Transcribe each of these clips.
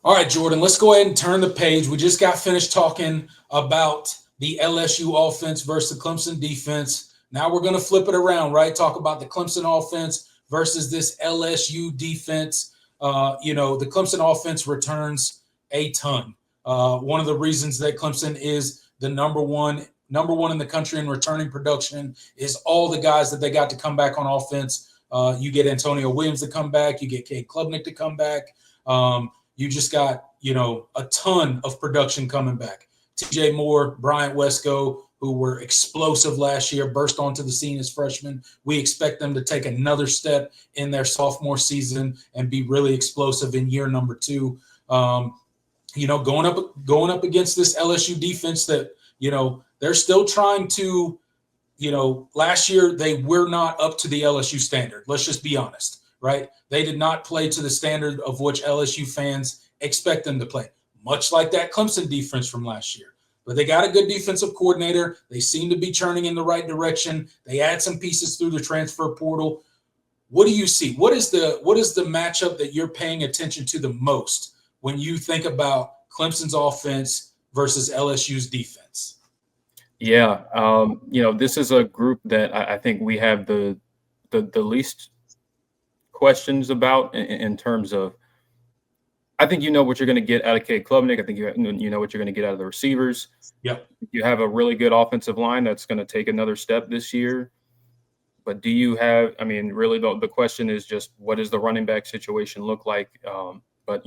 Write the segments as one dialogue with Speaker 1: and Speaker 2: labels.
Speaker 1: All right, Jordan, let's go ahead and turn the page. We just got finished talking about the LSU offense versus the Clemson defense. Now we're going to flip it around, right? Talk about the Clemson offense versus this LSU defense. The Clemson offense returns a ton. One of the reasons that Clemson is the number one in the country in returning production is all the guys that they got to come back on offense. You get Antonio Williams to come back. You get Cade Klubnik to come back. You just got, a ton of production coming back. TJ Moore, Bryant Wesco, who were explosive last year, burst onto the scene as freshmen. We expect them to take another step in their sophomore season and be really explosive in year number two. Going up against this LSU defense that, they're still trying to, last year they were not up to the LSU standard. Let's just be honest, right? They did not play to the standard of which LSU fans expect them to play, much like that Clemson defense from last year. But they got a good defensive coordinator. They seem to be churning in the right direction. They add some pieces through the transfer portal. What do you see? What is the matchup that you're paying attention to the most when you think about Clemson's offense versus LSU's defense?
Speaker 2: Yeah, this is a group that I think we have the least questions about in terms of. I think you know what you're going to get out of Cade Klubnik. I think you know what you're going to get out of the receivers.
Speaker 1: Yep.
Speaker 2: You have a really good offensive line that's going to take another step this year. But do you have? I mean, really, the question is just what does the running back situation look like? But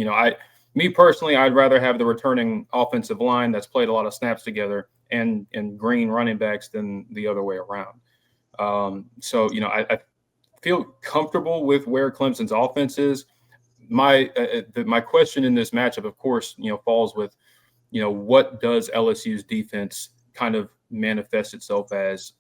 Speaker 2: me personally, I'd rather have the returning offensive line that's played a lot of snaps together and green running backs than the other way around. I feel comfortable with where Clemson's offense is. My question in this matchup, of course, falls with, what does LSU's defense kind of manifest itself as?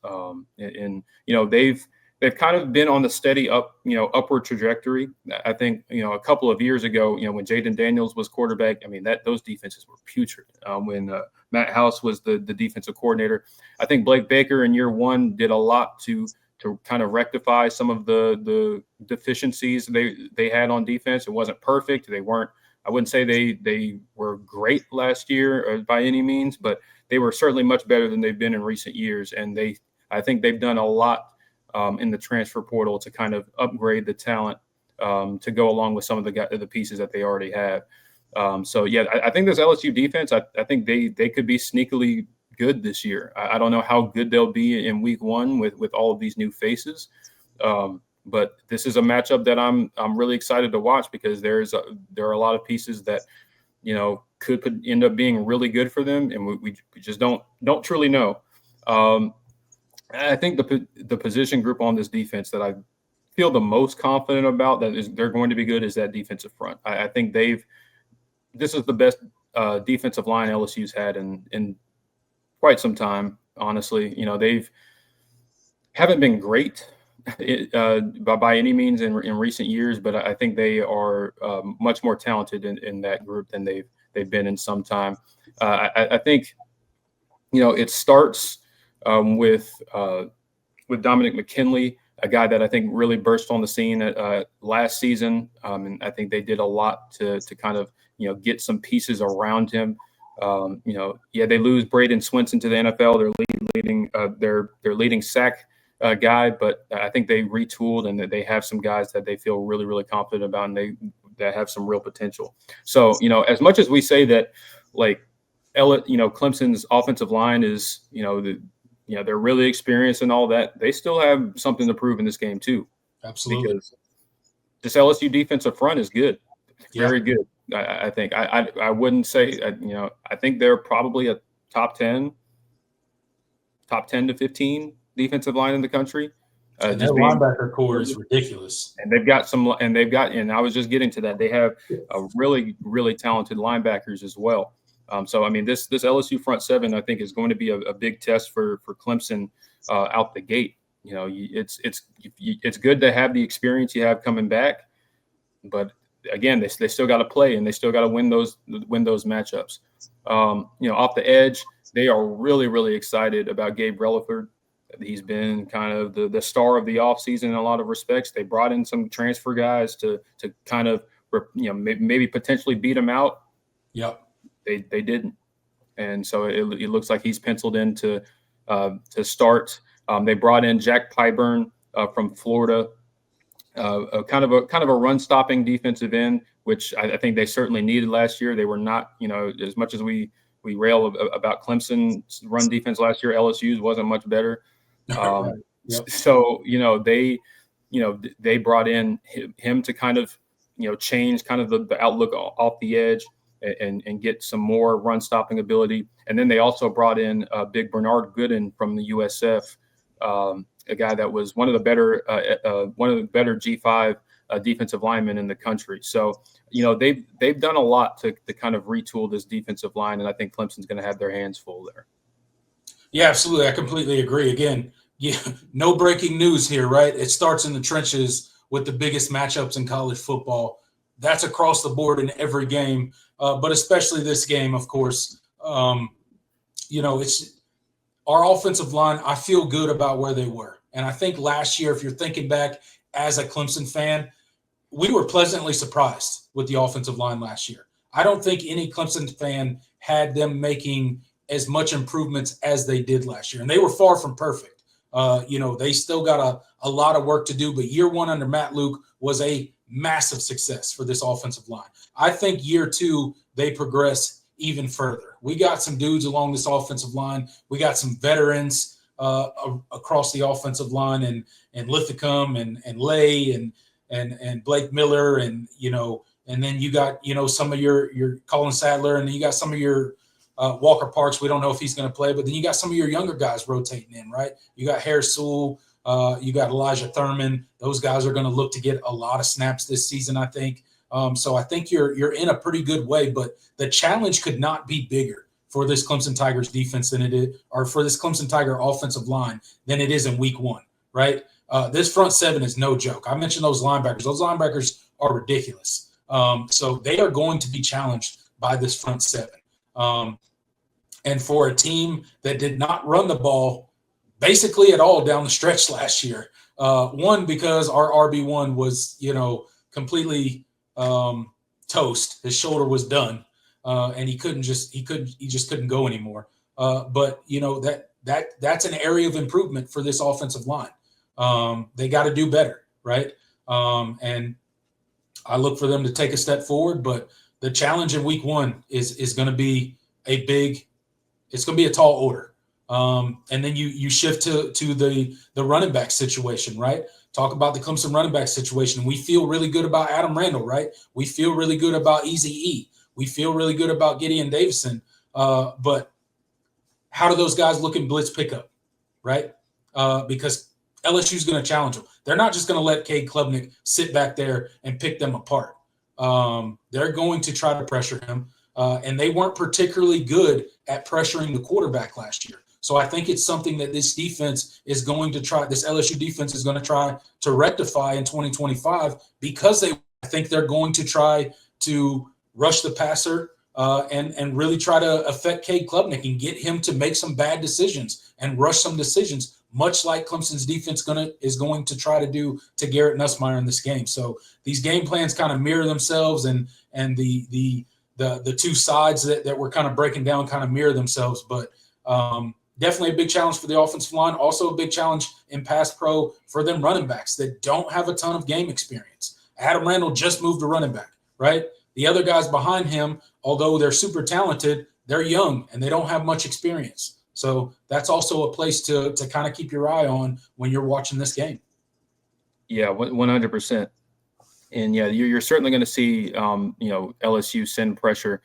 Speaker 2: They've kind of been on the steady upward trajectory. I think, a couple of years ago, when Jaden Daniels was quarterback, I mean, those defenses were putrid. When Matt House was the defensive coordinator, I think Blake Baker in year one did a lot to kind of rectify some of the deficiencies they had on defense. It wasn't perfect. They weren't. I wouldn't say they were great last year by any means, but they were certainly much better than they've been in recent years. And I think they've done a lot in the transfer portal to kind of upgrade the talent to go along with some of the pieces that they already have. I think this LSU defense, I think they could be sneakily good this year. I don't know how good they'll be in week one with all of these new faces. But this is a matchup that I'm really excited to watch because there are a lot of pieces that, could end up being really good for them. And we just don't truly know. I think the position group on this defense that I feel the most confident about they're going to be good is that defensive front. I think this is the best defensive line LSU's had in quite some time, honestly. They've haven't been great by any means in recent years, but I think they are much more talented in that group than they've been in some time. I think it starts with Dominic McKinley, a guy that I think really burst on the scene last season, and I think they did a lot to kind of get some pieces around him. They lose Braden Swinson to the NFL. Their leading sack guy, but I think they retooled and that they have some guys that they feel really, really confident about, and that have some real potential. So, as much as we say that, Clemson's offensive line is, they're really experienced and all that, they still have something to prove in this game too.
Speaker 1: Absolutely.
Speaker 2: Because this LSU defensive front is good, very
Speaker 1: Yeah.
Speaker 2: good. I think I wouldn't say I think they're probably a top 10 to 15 defensive line in the country.
Speaker 1: And their linebacker core is ridiculous.
Speaker 2: And I was just getting to that. They have a really, really talented linebackers as well. So I mean, this LSU front seven, I think, is going to be a big test for Clemson out the gate. It's good to have the experience you have coming back, but again, they still got to play and they still got to win those matchups. Off the edge, they are really, really excited about Gabe Relaford. He's been kind of the star of the offseason in a lot of respects. They brought in some transfer guys to kind of maybe potentially beat them out.
Speaker 1: Yep.
Speaker 2: They didn't. And so it looks like he's penciled in to start. They brought in Jack Pyburn from Florida, a kind of a run stopping defensive end, which I think they certainly needed last year. They were not, as much as we rail about Clemson's run defense last year, LSU's wasn't much better.
Speaker 1: Right. Yep.
Speaker 2: So they brought in him to kind of change kind of the outlook off the edge and get some more run stopping ability. And then they also brought in big Bernard Gooden from the USF, a guy that was one of the better G5 defensive linemen in the country. So they've done a lot to kind of retool this defensive line, and I think Clemson's going to have their hands full there.
Speaker 1: Yeah, absolutely. I completely agree. Again, no breaking news here, right? It starts in the trenches with the biggest matchups in college football. That's across the board in every game, but especially this game, of course. It's our offensive line. I feel good about where they were. And I think last year, if you're thinking back as a Clemson fan, we were pleasantly surprised with the offensive line last year. I don't think any Clemson fan had them making as much improvements as they did last year. And they were far from perfect. They still got a lot of work to do, but year one under Matt Luke was a massive success for this offensive line. I think year two, they progress even further. We got some dudes along this offensive line. We got some veterans across the offensive line, and Lithicum and Lay and Blake Miller, and then you got some of your Colin Sadler, and then you got some of your Walker Parks. We don't know if he's going to play, but then you got some of your younger guys rotating in, right? You got Harris Sewell, you got Elijah Thurman. Those guys are going to look to get a lot of snaps this season, I think. So I think you're in a pretty good way, but the challenge could not be bigger for this Clemson Tigers defense than it is, or for this Clemson Tiger offensive line than it is in week one, right? This front seven is no joke. I mentioned those linebackers. Those linebackers are ridiculous. So they are going to be challenged by this front seven. And for a team that did not run the ball basically at all down the stretch last year, one, because our RB1 was, completely toast. His shoulder was done, and he just couldn't go anymore. But that's an area of improvement for this offensive line. They got to do better, right? And I look for them to take a step forward, but the challenge in week one is going to be it's going to be a tall order. And then you shift to the running back situation, right? Talk about the Clemson running back situation. We feel really good about Adam Randall, right? We feel really good about Eazy-E. We feel really good about Gideon Davison. But how do those guys look in blitz pickup, right? Because LSU's going to challenge them. They're not just going to let Cade Klubnik sit back there and pick them apart. They're going to try to pressure him. And they weren't particularly good at pressuring the quarterback last year. So I think it's something that this defense is going to try. This LSU defense is going to try to rectify in 2025 because I think they're going to try to rush the passer and really try to affect Cade Klubnik and get him to make some bad decisions and rush some decisions, much like Clemson's defense is going to try to do to Garrett Nussmeier in this game. So these game plans kind of mirror themselves, and the two sides that we're kind of breaking down kind of mirror themselves. But definitely a big challenge for the offensive line. Also a big challenge in pass pro for them running backs that don't have a ton of game experience. Adam Randall just moved to running back, right? The other guys behind him, although they're super talented, they're young and they don't have much experience. So that's also a place to kind of keep your eye on when you're watching this game.
Speaker 2: Yeah, 100%. And yeah, you're certainly going to see, LSU send pressure.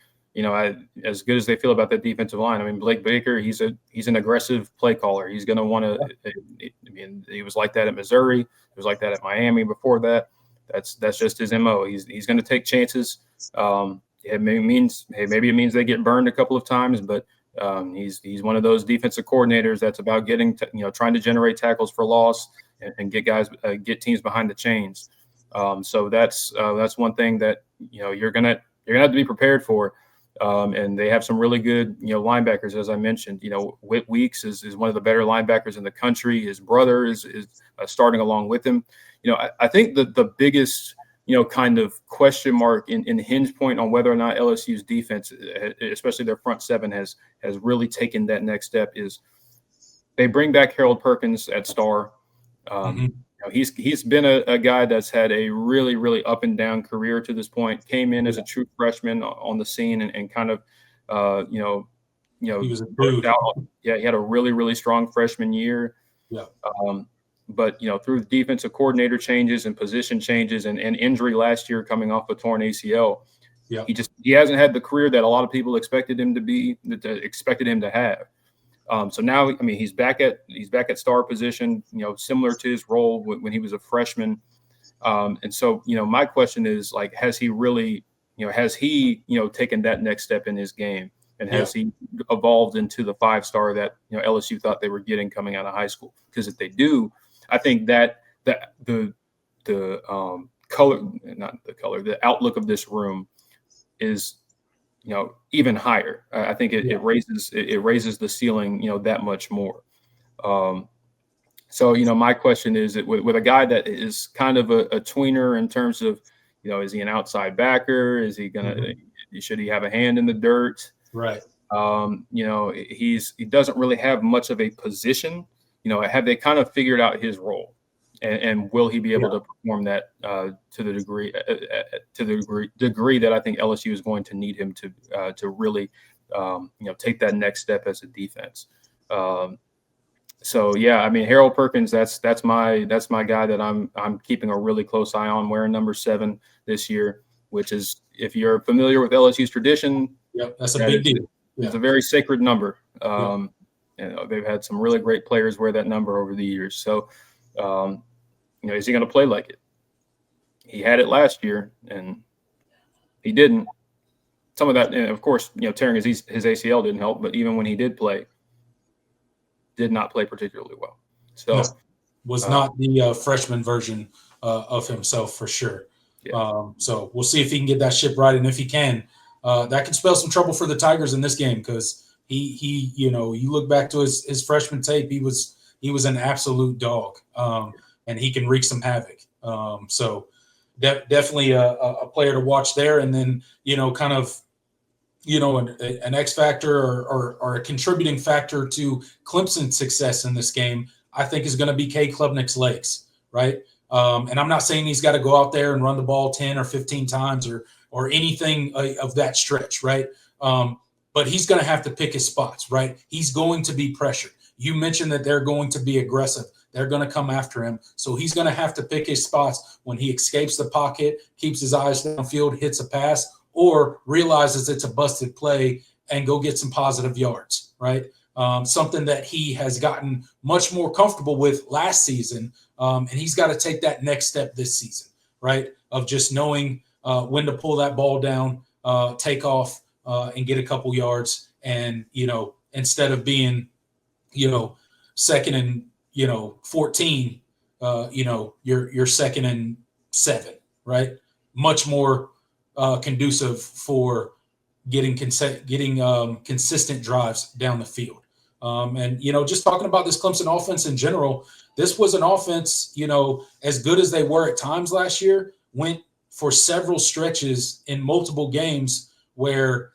Speaker 2: As good as they feel about that defensive line. I mean, Blake Baker, he's an aggressive play caller. He's going to want to. I mean, he was like that at Missouri. He was like that at Miami before that. That's just his MO. He's going to take chances. Maybe it means they get burned a couple of times, but he's one of those defensive coordinators that's about trying to generate tackles for loss and get teams behind the chains. So that's one thing that you're gonna have to be prepared for. And they have some really good linebackers, as I mentioned. Whit Weeks is one of the better linebackers in the country. His brother is starting along with him. I think the biggest kind of question mark in hinge point on whether or not LSU's defense, especially their front seven, has really taken that next step is they bring back Harold Perkins at star. He's been a guy that's had a really, really up and down career to this point. Came in as a true freshman on the scene and kind of, he was a dude. He had a really, really strong freshman year.
Speaker 1: Yeah.
Speaker 2: But through defensive coordinator changes and position changes and injury last year, coming off a torn ACL, he hasn't had the career that a lot of people expected him to have. So now, he's back at star position, similar to his role when he was a freshman. And so, my question is, like, has he really, taken that next step in his game? And has he evolved into the 5-star that LSU thought they were getting coming out of high school? Because if they do, I think that the outlook of this room is even higher. I think it raises the ceiling that much more. So my question is, with a guy that is kind of a tweener in terms of is he an outside backer? Is he gonna should he have a hand in the dirt?
Speaker 1: Right.
Speaker 2: He doesn't really have much of a position. Have they kind of figured out his role, and will he be able to perform that to the degree that I think LSU is going to need him to really take that next step as a defense. So Harold Perkins, that's my guy that I'm keeping a really close eye on, wearing number 7 this year, which is, if you're familiar with LSU's tradition,
Speaker 1: that's a big deal.
Speaker 2: It's a very sacred number. They've had some really great players wear that number over the years. So, is he going to play like it? He had it last year, and he didn't. Some of that, and of course, tearing his ACL didn't help. But even when he did not play particularly well. So,
Speaker 1: was not the freshman version of himself for sure. Yeah. So we'll see if he can get that ship right, and if he can, that could spell some trouble for the Tigers in this game, because he you look back to his freshman tape, he was an absolute dog, and he can wreak some havoc. So definitely a player to watch there, and then kind of an X factor or a contributing factor to Clemson's success in this game, I think, is going to be Cade Klubnik's legs, right? And I'm not saying he's got to go out there and run the ball 10 or 15 times or anything of that stretch, right? But he's going to have to pick his spots, right? He's going to be pressured. You mentioned that they're going to be aggressive. They're going to come after him. So he's going to have to pick his spots when he escapes the pocket, keeps his eyes downfield, hits a pass, or realizes it's a busted play and go get some positive yards, right? Something that he has gotten much more comfortable with last season. And he's got to take that next step this season, right? Of just knowing when to pull that ball down, take off, and get a couple yards. And, instead of being, second and, 14, you're second and 7, right? Much more conducive for getting consistent drives down the field. And, just talking about this Clemson offense in general, this was an offense, as good as they were at times last year, went for several stretches in multiple games where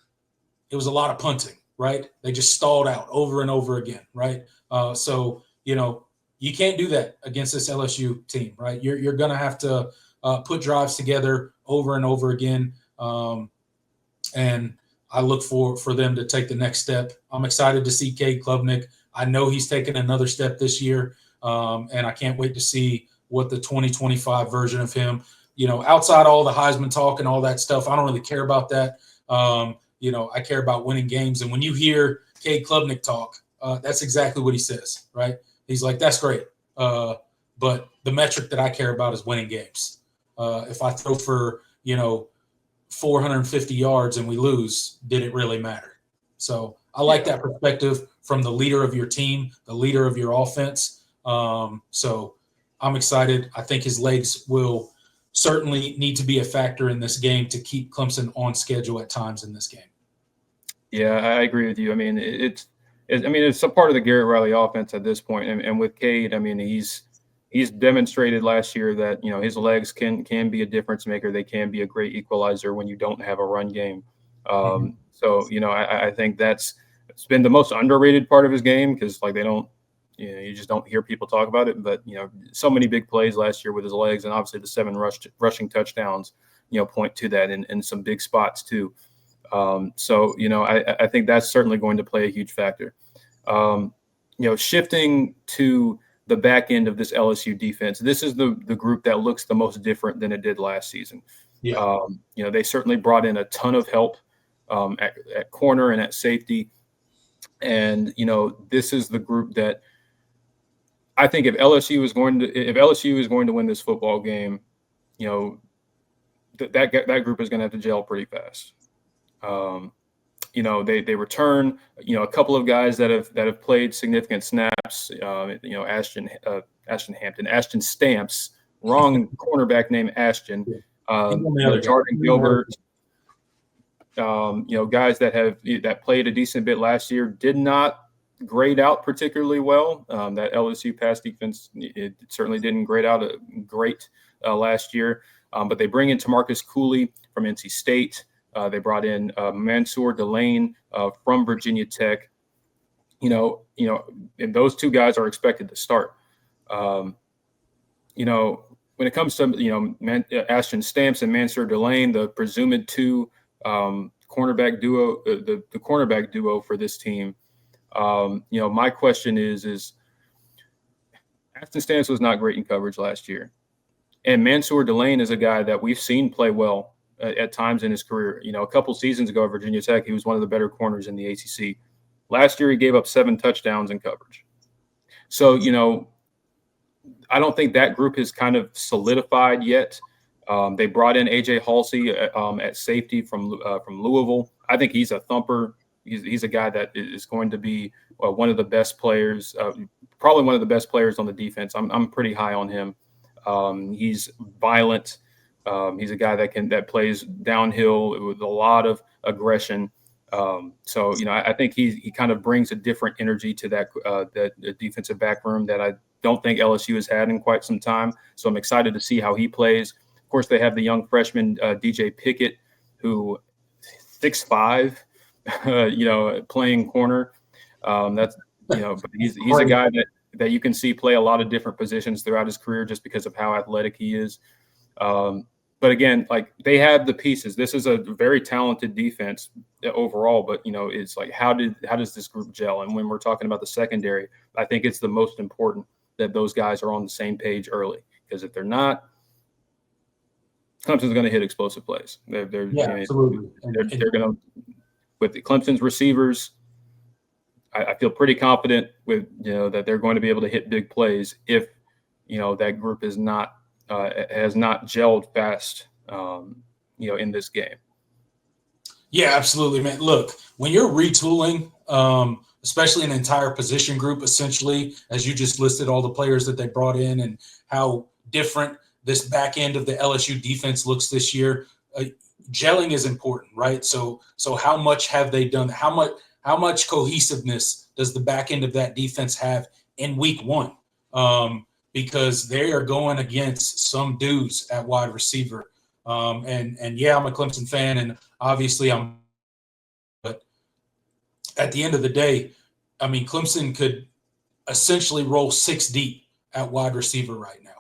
Speaker 1: it was a lot of punting, right? They just stalled out over and over again, right? So, you can't do that against this LSU team, right? You're going to have to put drives together over and over again. And I look for them to take the next step. I'm excited to see Cade Klubnik. I know he's taken another step this year, and I can't wait to see what the 2025 version of him, outside all the Heisman talk and all that stuff, I don't really care about that. I care about winning games. And when you hear Cade Klubnik talk, that's exactly what he says, right? He's like, that's great. But the metric that I care about is winning games. If I throw for, 450 yards and we lose, did it really matter? So I like that perspective from the leader of your team, the leader of your offense. So I'm excited. I think his legs will certainly need to be a factor in this game to keep Clemson on schedule at times in this game.
Speaker 2: Yeah, I agree with you. It's a part of the Garrett Riley offense at this point. And with Cade, he's he's demonstrated last year that, his legs can be a difference maker. They can be a great equalizer when you don't have a run game. So, I think it's been the most underrated part of his game, because like they don't, you just don't hear people talk about it. But, so many big plays last year with his legs, and obviously the 7 rushing touchdowns, point to that in some big spots too. So, I think that's certainly going to play a huge factor. Shifting to the back end of this LSU defense, this is the group that looks the most different than it did last season.
Speaker 1: Yeah.
Speaker 2: They certainly brought in a ton of help at corner and at safety. And, this is the group that I think if LSU is going to win this football game, that group is going to have to gel pretty fast. They return, a couple of guys that have played significant snaps. Ashton Stamps, wrong cornerback name Ashton. Jordan Gilbert. Guys that played a decent bit last year did not grade out particularly well. That LSU pass defense, it certainly didn't grade out great last year. But they bring in Tamarcus Cooley from NC State. They brought in Mansour Delane from Virginia Tech. And those 2 guys are expected to start. When it comes to Ashton Stamps and Mansour Delane, the presumed 2 cornerback duo, the cornerback duo for this team. My question is Ashton Stamps was not great in coverage last year, and Mansour Delane is a guy that we've seen play well at times in his career. A couple seasons ago at Virginia Tech, he was one of the better corners in the ACC. Last year, he gave up 7 touchdowns in coverage. So, I don't think that group has kind of solidified yet. They brought in AJ Halsey at safety from Louisville. I think he's a thumper. He's a guy that is going to be one of the best players, probably one of the best players on the defense. I'm pretty high on him. He's violent. He's a guy that plays downhill with a lot of aggression. So I think he kind of brings a different energy to that defensive back room that I don't think LSU has had in quite some time. So I'm excited to see how he plays. Of course, they have the young freshman DJ Pickett, who 6'5", playing corner. But he's a guy that you can see play a lot of different positions throughout his career just because of how athletic he is. But again, like, they have the pieces. This is a very talented defense overall, but it's like, how does this group gel? And when we're talking about the secondary, I think it's the most important that those guys are on the same page early, because if they're not, Clemson's going to hit explosive plays.
Speaker 1: Absolutely.
Speaker 2: They're going to, with the Clemson's receivers, I feel pretty confident with that they're going to be able to hit big plays if that group is not has not gelled fast in this game.
Speaker 1: Yeah, absolutely, man. Look, when you're retooling, especially an entire position group, essentially, as you just listed all the players that they brought in and how different this back end of the LSU defense looks this year, gelling is important, right? So how much have they done? How much cohesiveness does the back end of that defense have in week 1? Because they are going against some dudes at wide receiver. And yeah, I'm a Clemson fan, and obviously but at the end of the day, I mean, Clemson could essentially roll 6 deep at wide receiver right now.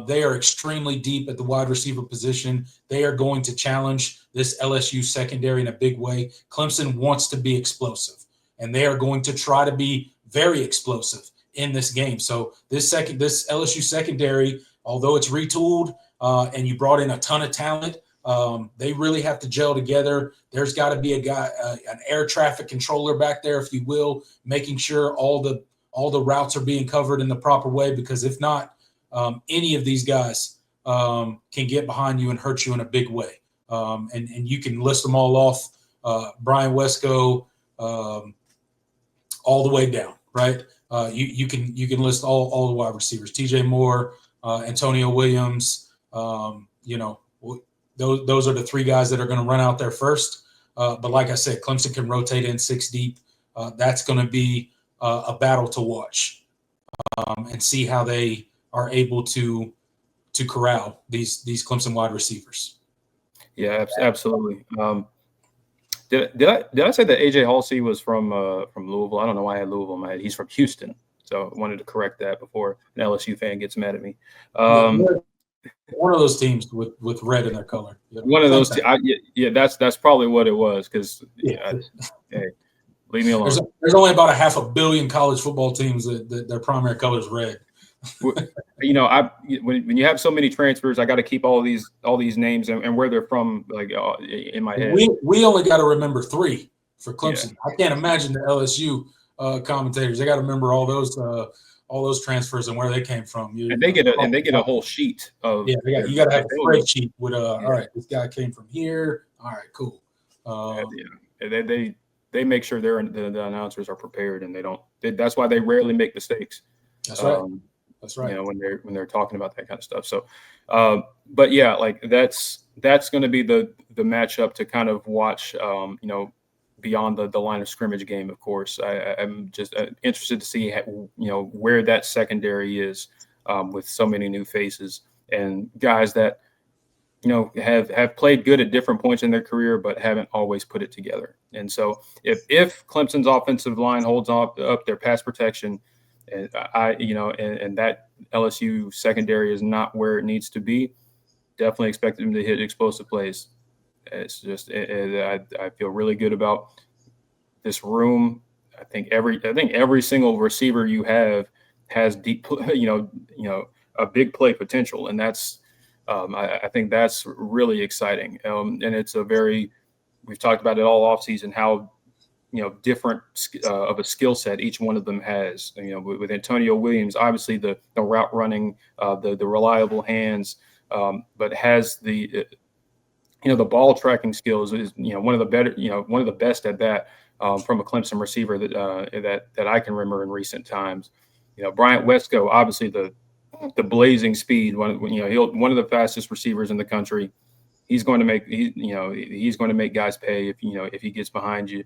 Speaker 1: They are extremely deep at the wide receiver position. They are going to challenge this LSU secondary in a big way. Clemson wants to be explosive, and they are going to try to be very explosive in this game. So this LSU secondary, although it's retooled and you brought in a ton of talent, they really have to gel together. There's got to be a guy, an air traffic controller back there, if you will, making sure all the routes are being covered in the proper way, because if not, any of these guys can get behind you and hurt you in a big way. And you can list them all off, Brian Wesco, all the way down, right? You can list all the wide receivers, TJ Moore, Antonio Williams. Those are the 3 guys that are going to run out there first. But like I said, Clemson can rotate in 6 deep. That's going to be a battle to watch and see how they are able to corral these Clemson wide receivers.
Speaker 2: Yeah, absolutely. Did I say that AJ Halsey was from Louisville? I don't know why I had Louisville in my head. He's from Houston, so I wanted to correct that before an LSU fan gets mad at me.
Speaker 1: One of those teams with red in their color.
Speaker 2: One of those, that's probably what it was. Because hey, leave me alone.
Speaker 1: There's only about 500 million college football teams that their primary color is red.
Speaker 2: When you have so many transfers, I got to keep all these names and where they're from in my head.
Speaker 1: We only got to remember 3 for Clemson. Yeah. I can't imagine the LSU commentators. They got to remember all those transfers and where they came from.
Speaker 2: And they get a whole sheet of
Speaker 1: you got to have a spreadsheet with all right, this guy came from here. All right, cool.
Speaker 2: They make sure the announcers are prepared, and that's why they rarely make mistakes.
Speaker 1: That's right. That's right.
Speaker 2: When they're talking about that kind of stuff. So, but yeah, like that's going to be the matchup to kind of watch. Beyond the line of scrimmage game, of course. I'm just interested to see where that secondary is with so many new faces and guys that have played good at different points in their career, but haven't always put it together. And so, if Clemson's offensive line holds up their pass protection, and that LSU secondary is not where it needs to be, definitely expect them to hit explosive plays. It's just I feel really good about this room. I think every single receiver you have has deep, a big play potential, and that's I think that's really exciting. And it's we've talked about it all offseason how different of a skill set each one of them has. With Antonio Williams, obviously the route running, the reliable hands, but has the ball tracking skills is one of the better, one of the best at that from a Clemson receiver that I can remember in recent times. Bryant Wesco, obviously the blazing speed, one of the fastest receivers in the country. He's going to make he's going to make guys pay if he gets behind you.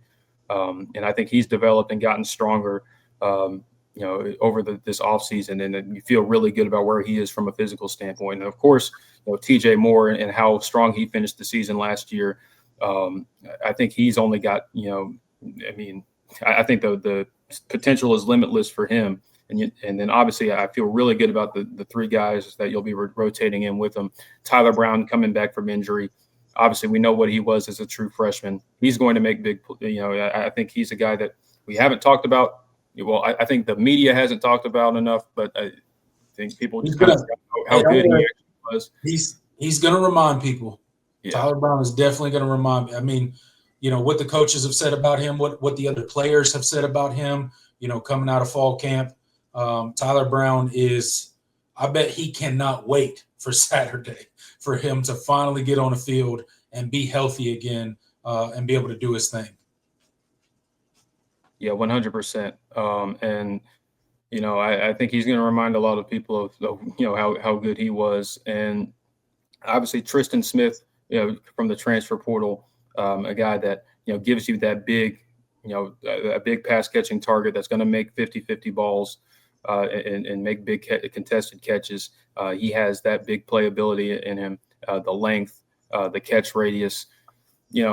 Speaker 2: And I think he's developed and gotten stronger, over this offseason, and you feel really good about where he is from a physical standpoint. And of course, TJ Moore and how strong he finished the season last year. I think he's only got, I think the potential is limitless for him. And then obviously I feel really good about the 3 guys that you'll be rotating in with him. Tyler Brown coming back from injury. Obviously, we know what he was as a true freshman. He's going to make big, I think he's a guy that we haven't talked about. Well, I think the media hasn't talked about enough, but I think people just kind of know how good he actually was.
Speaker 1: He's going to remind people.
Speaker 2: Yeah.
Speaker 1: Tyler Brown is definitely going to remind me. I mean, what the coaches have said about him, what the other players have said about him, coming out of fall camp. Tyler Brown I bet he cannot wait for Saturday for him to finally get on the field and be healthy again and be able to do his thing.
Speaker 2: Yeah, 100%. And I think he's going to remind a lot of people of how good he was. And obviously Tristan Smith, from the transfer portal, a guy that gives you that big, a big pass catching target that's going to make 50-50 balls and make big contested catches. He has that big playability in him, the length, the catch radius.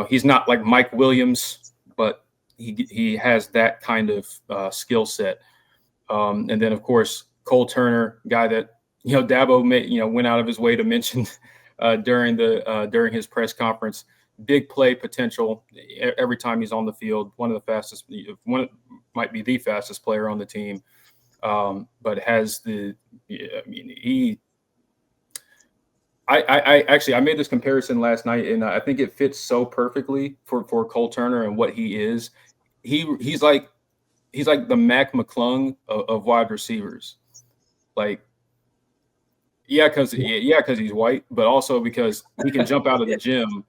Speaker 2: He's not like Mike Williams, but he has that kind of skill set. And then of course Cole Turner, guy that Dabo went out of his way to mention during his press conference. Big play potential every time he's on the field. One of the fastest, might be the fastest player on the team, but has I made this comparison last night, and I think it fits so perfectly for Cole Turner and what he is. He's like the Mac McClung of wide receivers. Like, because he's white, but also because he can jump out of the gym,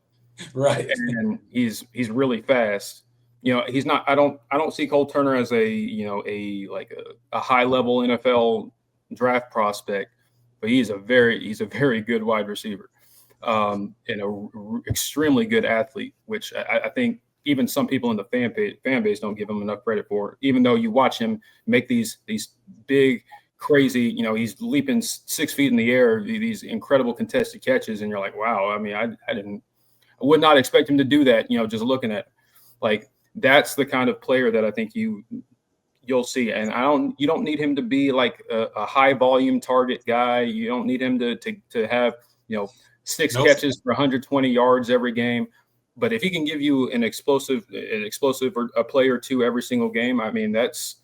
Speaker 1: right?
Speaker 2: And he's really fast. He's not. I don't see Cole Turner as a high level NFL draft prospect, but he's a very good wide receiver, and extremely good athlete, which I think even some people in the fan base don't give him enough credit for. Even though you watch him make these big, crazy, you know, he's leaping 6 feet in the air, these incredible contested catches, and you're like, wow. I mean, I would not expect him to do that. You know, just looking at, like, that's the kind of player that I think you'll see. And you don't need him to be like a high volume target guy. You don't need him to have, you know, 6 catches for 120 yards every game. But if he can give you an explosive or a play or two every single game, I mean, that's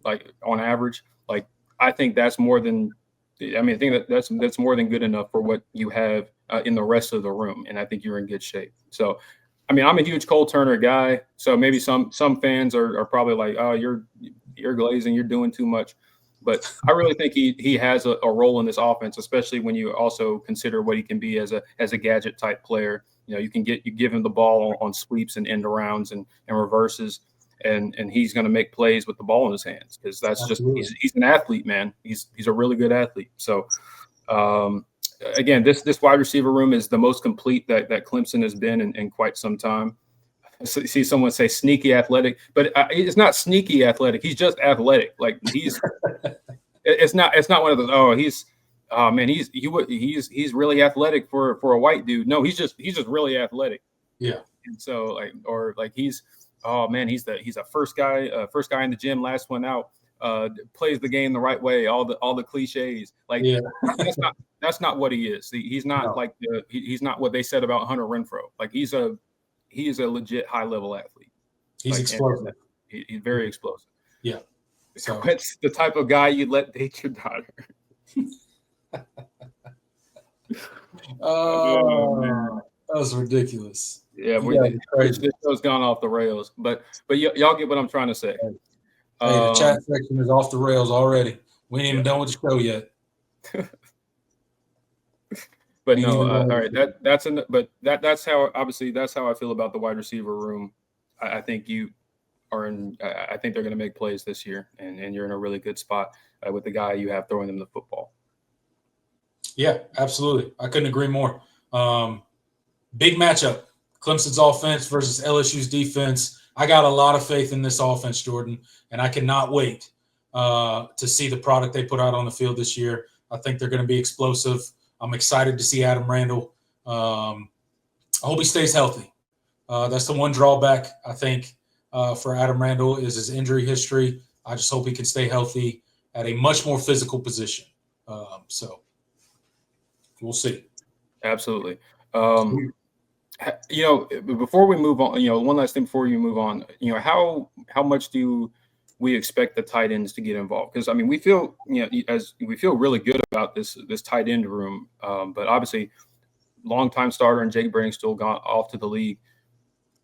Speaker 2: like on average, like, I think that's more than, I mean, I think that's more than good enough for what you have in the rest of the room. And I think you're in good shape. So, I mean, I'm a huge Cole Turner guy. So maybe some fans are probably like, oh, you're glazing, you're doing too much. But I really think he has a role in this offense, especially when you also consider what he can be as a gadget type player. You know, you give him the ball on sweeps and end arounds and reverses, and he's going to make plays with the ball in his hands, because that's just he's an athlete, man. He's a really good athlete. So again, this wide receiver room is the most complete that Clemson has been in quite some time. So see someone say sneaky athletic, but it's not sneaky athletic. He's just athletic. Like, he's it's not one of those, he's really athletic for a white dude. No, he's just really athletic.
Speaker 1: Yeah.
Speaker 2: And so he's a first guy in the gym, last one out, plays the game the right way, all the cliches. Like, yeah. that's not what he is. He's not he's not what they said about Hunter Renfrow. Like, he is a legit high level athlete.
Speaker 1: He's explosive.
Speaker 2: He's very explosive.
Speaker 1: Yeah.
Speaker 2: So it's the type of guy you'd let date your daughter.
Speaker 1: Oh, that was ridiculous.
Speaker 2: Yeah, this show's gone off the rails, but y'all get what I'm trying to say.
Speaker 1: Hey, the chat section is off the rails already. We ain't even done with the show yet.
Speaker 2: But no, all right. That's how I feel about the wide receiver room. I think you are in. I think they're going to make plays this year, and you're in a really good spot with the guy you have throwing them the football.
Speaker 1: Yeah, absolutely. I couldn't agree more. Big matchup: Clemson's offense versus LSU's defense. I got a lot of faith in this offense, Jordan, and I cannot wait to see the product they put out on the field this year. I think they're going to be explosive. I'm excited to see Adam Randall. I hope he stays healthy. That's the one drawback, I think, for Adam Randall is his injury history. I just hope he can stay healthy at a much more physical position. So we'll see.
Speaker 2: Absolutely. Before we move on, one last thing before you move on, how much do we expect the tight ends to get involved? Because, I mean, we feel really good about this tight end room, but obviously longtime starter and Jake Briningstool gone off to the league.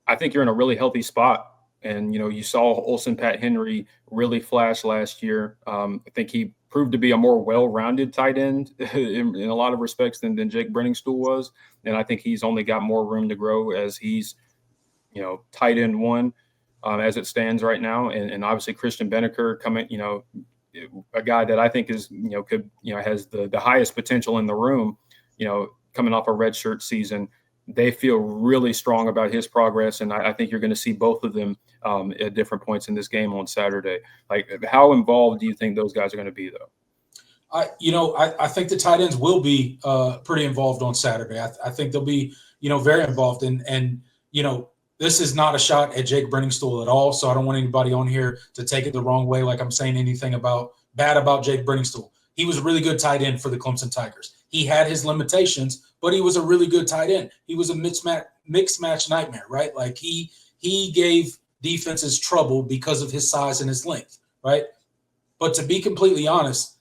Speaker 2: I think you're in a really healthy spot. And, you saw Olsen Pat Henry really flash last year. I think he proved to be a more well-rounded tight end in a lot of respects than Jake Briningstool was. And I think he's only got more room to grow as he's, tight end one as it stands right now. And obviously Christian Beneker coming, a guy that I think is, has the highest potential in the room, coming off a redshirt season. They feel really strong about his progress, and I think you're going to see both of them at different points in this game on Saturday. Like, how involved do you think those guys are going to be, though?
Speaker 1: I think the tight ends will be pretty involved on Saturday. I think they'll be, very involved. And this is not a shot at Jake Briningstool at all, so I don't want anybody on here to take it the wrong way, like I'm saying anything bad about Jake Briningstool. He was a really good tight end for the Clemson Tigers. He had his limitations, but he was a really good tight end. He was a mixed match nightmare, right? Like, he gave defenses trouble because of his size and his length, right? But to be completely honest,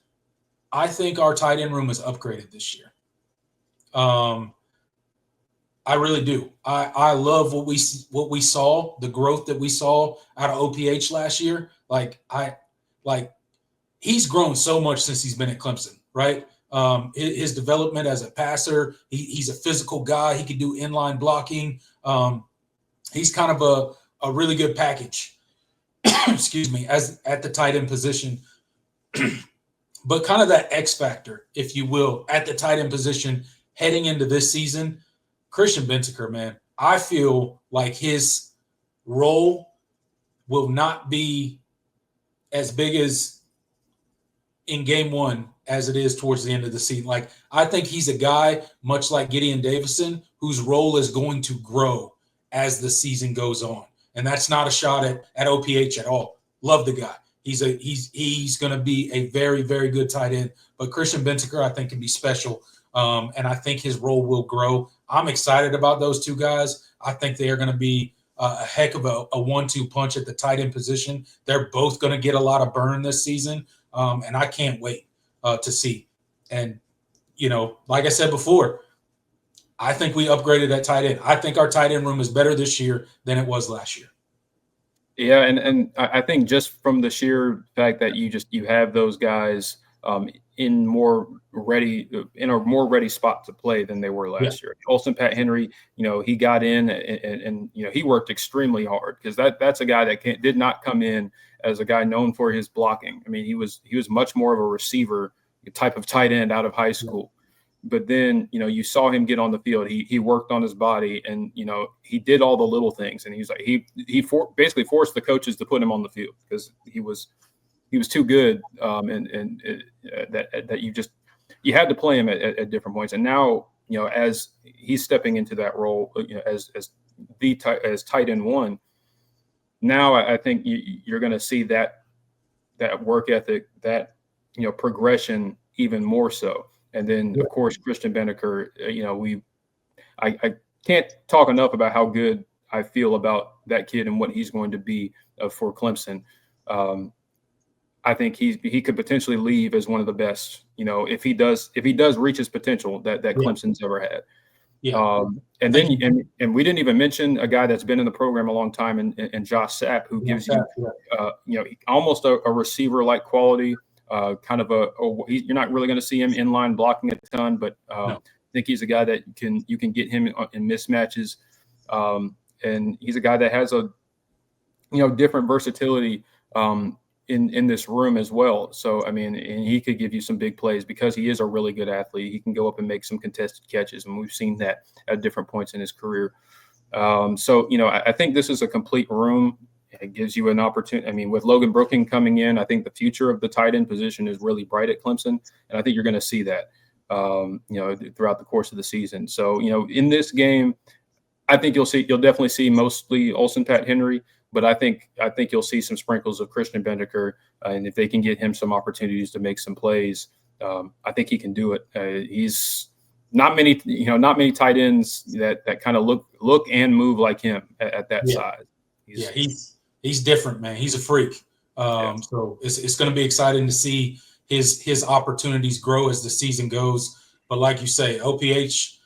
Speaker 1: I think our tight end room is upgraded this year. I really do. I love what we saw, the growth that we saw out of OPH last year. He's grown so much since he's been at Clemson, right? His development as a passer, he's a physical guy. He can do inline blocking. He's kind of a really good package, excuse me, as at the tight end position. But kind of that X factor, if you will, at the tight end position heading into this season, Christian Beneker, man, I feel like his role will not be as big as in game one as it is towards the end of the season. Like, I think he's a guy, much like Gideon Davison, whose role is going to grow as the season goes on. And that's not a shot at OPH at all. Love the guy. He's going to be a very, very good tight end. But Christian Bentaker, I think, can be special. And I think his role will grow. I'm excited about those two guys. I think they are going to be a heck of a 1-2 punch at the tight end position. They're both going to get a lot of burn this season. And I can't wait to see. And, like I said before, I think we upgraded at tight end. I think our tight end room is better this year than it was last year.
Speaker 2: Yeah, and I think just from the sheer fact that you have those guys in a more ready spot to play than they were last year. Olsen Pat Henry, he got in and he worked extremely hard, because that's a guy that did not come in as a guy known for his blocking. I mean, he was much more of a receiver type of tight end out of high school. But then, you saw him get on the field. He worked on his body, and, he did all the little things. And he's like, he basically forced the coaches to put him on the field, because he was too good. That you had to play him at different points. And now, as he's stepping into that role, as tight end one, now I think you're going to see that work ethic, that, progression even more so. And then, of course, Christian Bentaker, I can't talk enough about how good I feel about that kid and what he's going to be for Clemson. I think he could potentially leave as one of the best, if he does reach his potential that Clemson's ever had.
Speaker 1: Yeah.
Speaker 2: And then and we didn't even mention a guy that's been in the program a long time, and Josh Sapp, who gives you almost a receiver-like quality. Kind of you're not really going to see him inline blocking a ton, but I think he's a guy that you can get him in mismatches, and he's a guy that has a different versatility in this room as well. So and he could give you some big plays because he is a really good athlete. He can go up and make some contested catches, and we've seen that at different points in his career. So I think this is a complete room. It gives you an opportunity. With Logan Brooking coming in, I think the future of the tight end position is really bright at Clemson, and I think you're going to see that, throughout the course of the season. So, in this game, I think you'll definitely see mostly Olsen Pat Henry, but I think you'll see some sprinkles of Christian Bentaker, and if they can get him some opportunities to make some plays, I think he can do it. He's not many tight ends that kind of look and move like him at that size.
Speaker 1: He's different, man. He's a freak. So it's going to be exciting to see his opportunities grow as the season goes. But like you say, OPH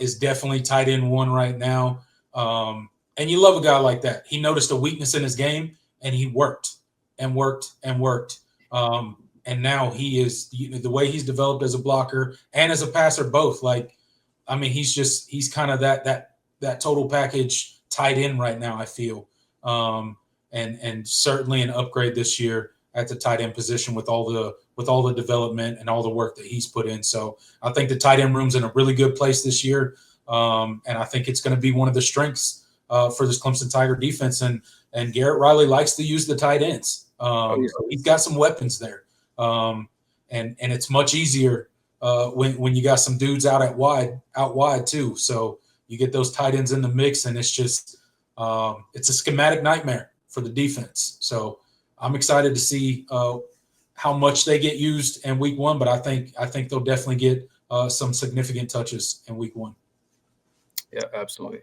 Speaker 1: is definitely tight end one right now. And you love a guy like that. He noticed a weakness in his game, and he worked and worked and worked. And now he is the way he's developed as a blocker and as a passer, both. He's kind of that total package tight end right now, I feel. And certainly an upgrade this year at the tight end position with all the development and all the work that he's put in. So I think the tight end room's in a really good place this year. And I think it's going to be one of the strengths for this Clemson Tiger defense. And Garrett Riley likes to use the tight ends. So he's got some weapons there. And it's much easier when you got some dudes out wide too. So you get those tight ends in the mix, and it's just it's a schematic nightmare for the defense. So I'm excited to see how much they get used in week one, but I think they'll definitely get some significant touches in week one.
Speaker 2: Yeah, absolutely.